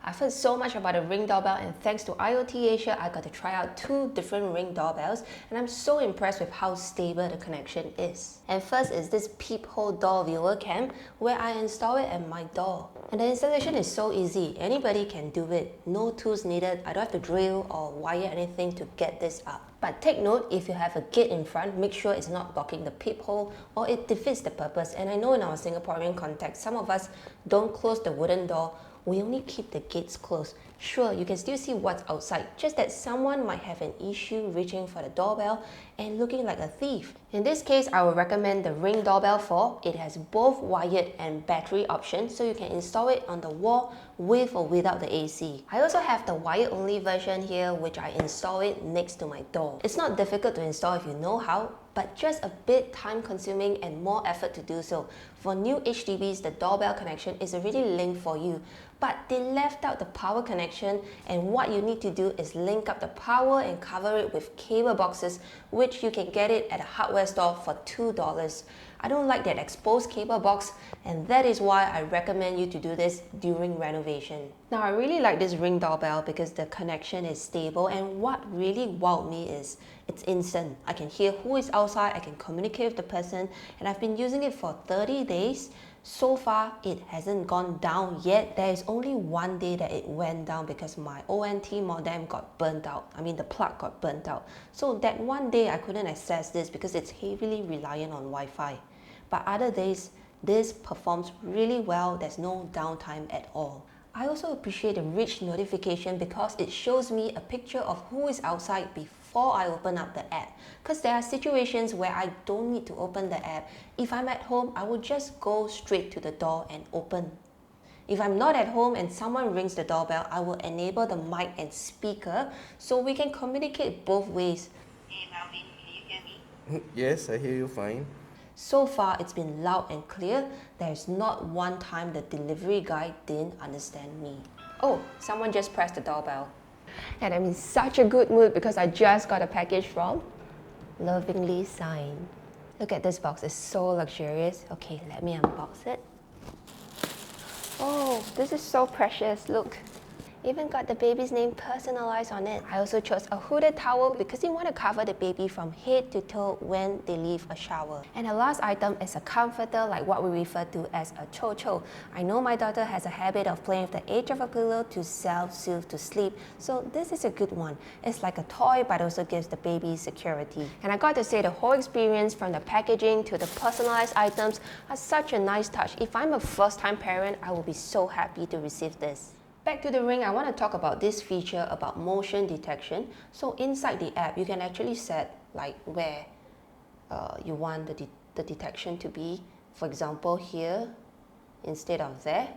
I've heard so much about the Ring Doorbell, and thanks to IOTasia, I got to try out 2 different Ring Doorbells, and I'm so impressed with how stable the connection is. And first is this Peephole door viewer cam, where I install it at my door. And the installation is so easy, anybody can do it. No tools needed, I don't have to drill or wire anything to get this up. But take note, if you have a gate in front, make sure it's not blocking the peephole or it defeats the purpose. And I know in our Singaporean context, some of us don't close the wooden door, we only keep the gates closed. Sure, you can still see what's outside, just that someone might have an issue reaching for the doorbell and looking like a thief. In this case, I would recommend the Ring Doorbell 4. It has both wired and battery options, so you can install it on the wall with or without the AC. I also have the wired-only version here, which I install it next to my door. It's not difficult to install if you know how, but just a bit time-consuming and more effort to do so. For new HDBs, the doorbell connection is already linked for you, but they left out the power connection, and what you need to do is link up the power and cover it with cable boxes, which you can get it at a hardware store for $2. I don't like that exposed cable box, and that is why I recommend you to do this during renovation. Now, I really like this Ring Doorbell because the connection is stable, and what really wowed me is it's instant. I can hear who is outside, I can communicate with the person, and I've been using it for 30 days. So far, it hasn't gone down yet. There is only one day that it went down because my ONT modem got burnt out. I mean, the plug got burnt out. So that one day I couldn't access this because it's heavily reliant on Wi-Fi. But other days, this performs really well. There's no downtime at all. I also appreciate the rich notification because it shows me a picture of who is outside before I open up the app. Because there are situations where I don't need to open the app. If I'm at home, I will just go straight to the door and open. If I'm not at home and someone rings the doorbell, I will enable the mic and speaker so we can communicate both ways. Hey Melvin, can you hear me? Yes, I hear you fine. So far, it's been loud and clear. There's not one time the delivery guy didn't understand me. Oh, someone just pressed the doorbell. And I'm in such a good mood because I just got a package from Lovingly Signed. Look at this box, it's so luxurious. Okay, let me unbox it. Oh, this is so precious, look. Even got the baby's name personalized on it. I also chose a hooded towel because you want to cover the baby from head to toe when they leave a shower. And the last item is a comforter, like what we refer to as a cho-cho. I know my daughter has a habit of playing with the edge of a pillow to self-soothe to sleep, so this is a good one. It's like a toy but also gives the baby security. And I got to say, the whole experience from the packaging to the personalized items are such a nice touch. If I'm a first-time parent, I will be so happy to receive this. Back to the Ring, I want to talk about this feature about motion detection. So inside the app, you can actually set like where you want the detection to be. For example, here instead of there.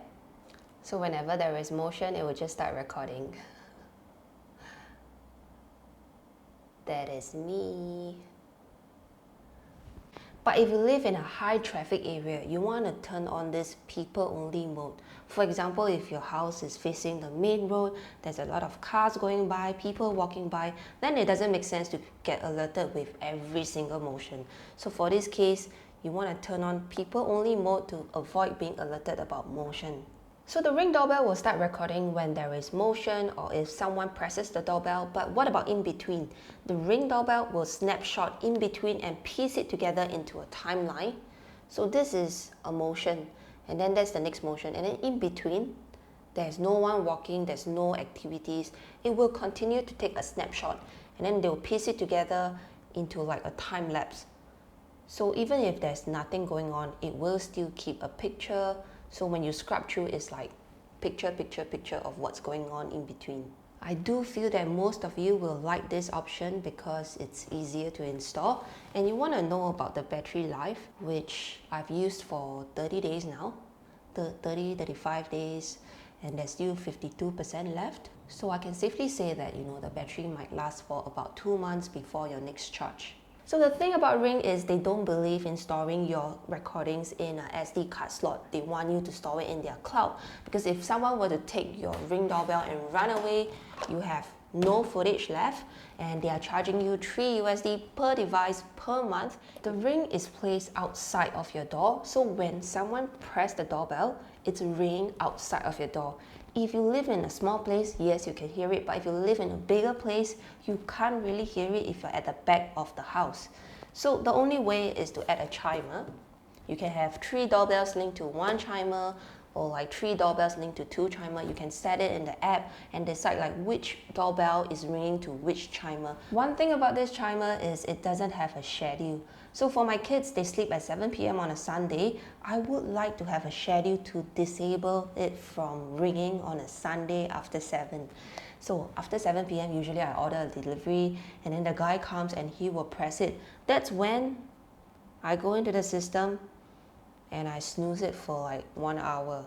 So whenever there is motion, it will just start recording. That is me. But if you live in a high traffic area, you want to turn on this people only mode. For example, if your house is facing the main road, there's a lot of cars going by, people walking by, then it doesn't make sense to get alerted with every single motion. So for this case, you want to turn on people only mode to avoid being alerted about motion. So the Ring Doorbell will start recording when there is motion or if someone presses the doorbell, but what about in between? The Ring Doorbell will snapshot in between and piece it together into a timeline. So this is a motion, and then that's the next motion, and then in between, there's no one walking, there's no activities. It will continue to take a snapshot, and then they'll piece it together into like a time lapse. So even if there's nothing going on, it will still keep a picture. So when you scrub through, it's like picture, picture, picture of what's going on in between. I do feel that most of you will like this option because it's easier to install, and you want to know about the battery life, which I've used for 30 days now, 35 days, and there's still 52% left. So I can safely say that, the battery might last for about 2 months before your next charge. So the thing about Ring is they don't believe in storing your recordings in an SD card slot. They want you to store it in their cloud, because if someone were to take your Ring Doorbell and run away, you have no footage left, and they are charging you $3 per device per month. The Ring is placed outside of your door, so when someone presses the doorbell, it's ringing outside of your door. If you live in a small place, yes, you can hear it, but if you live in a bigger place, you can't really hear it if you're at the back of the house. So the only way is to add a chimer. You can have 3 doorbells linked to 1 chimer, or like 3 doorbells linked to 2 chimer. You can set it in the app and decide like which doorbell is ringing to which chimer. One thing about this chimer is it doesn't have a schedule. So for my kids, they sleep at 7 p.m. on a Sunday. I would like to have a schedule to disable it from ringing on a Sunday after 7. So after 7 p.m. usually I order a delivery and then the guy comes and he will press it. That's when I go into the system and I snooze it for like 1 hour.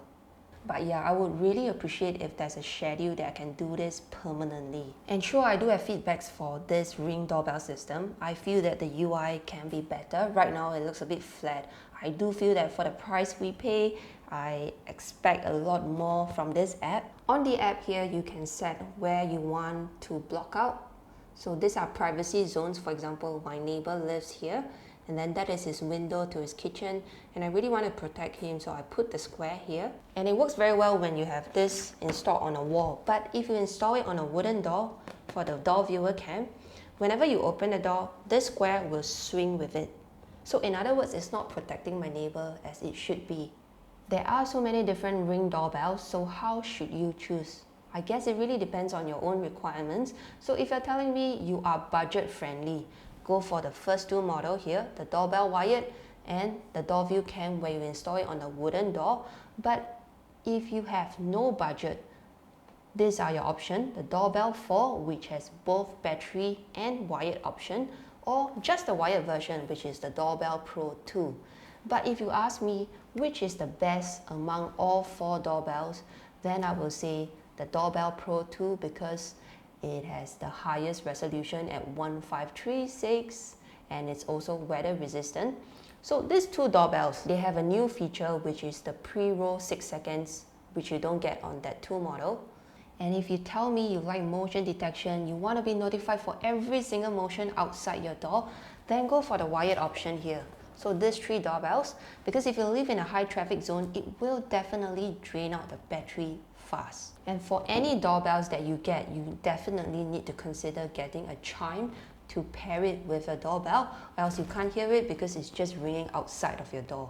But yeah, I would really appreciate if there's a schedule that I can do this permanently. And sure, I do have feedbacks for this Ring doorbell system. I feel that the UI can be better. Right now it looks a bit flat. I do feel that for the price we pay, I expect a lot more from this app. On the app here, you can set where you want to block out. So these are privacy zones. For example, my neighbor lives here, and then that is his window to his kitchen, and I really want to protect him, so I put the square here. And it works very well when you have this installed on a wall, but if you install it on a wooden door for the door viewer cam, whenever you open the door, this square will swing with it. So in other words, it's not protecting my neighbor as it should be. There are so many different Ring doorbells, so how should you choose? I guess it really depends on your own requirements. So if you're telling me you are budget friendly, go for the first 2 model here, the doorbell wired and the door view cam where you install it on a wooden door. But if you have no budget, these are your options: the doorbell 4, which has both battery and wired option, or just the wired version, which is the doorbell Pro 2. But if you ask me which is the best among all 4 doorbells, then I will say the doorbell Pro 2, because it has the highest resolution at 1536 and it's also weather resistant. So these 2 doorbells, they have a new feature which is the pre-roll 6 seconds, which you don't get on that 2 model. And if you tell me you like motion detection, you want to be notified for every single motion outside your door, then go for the wired option here. So these 3 doorbells, because if you live in a high traffic zone, it will definitely drain out the battery fast. And for any doorbells that you get, you definitely need to consider getting a chime to pair it with a doorbell, or else you can't hear it because it's just ringing outside of your door.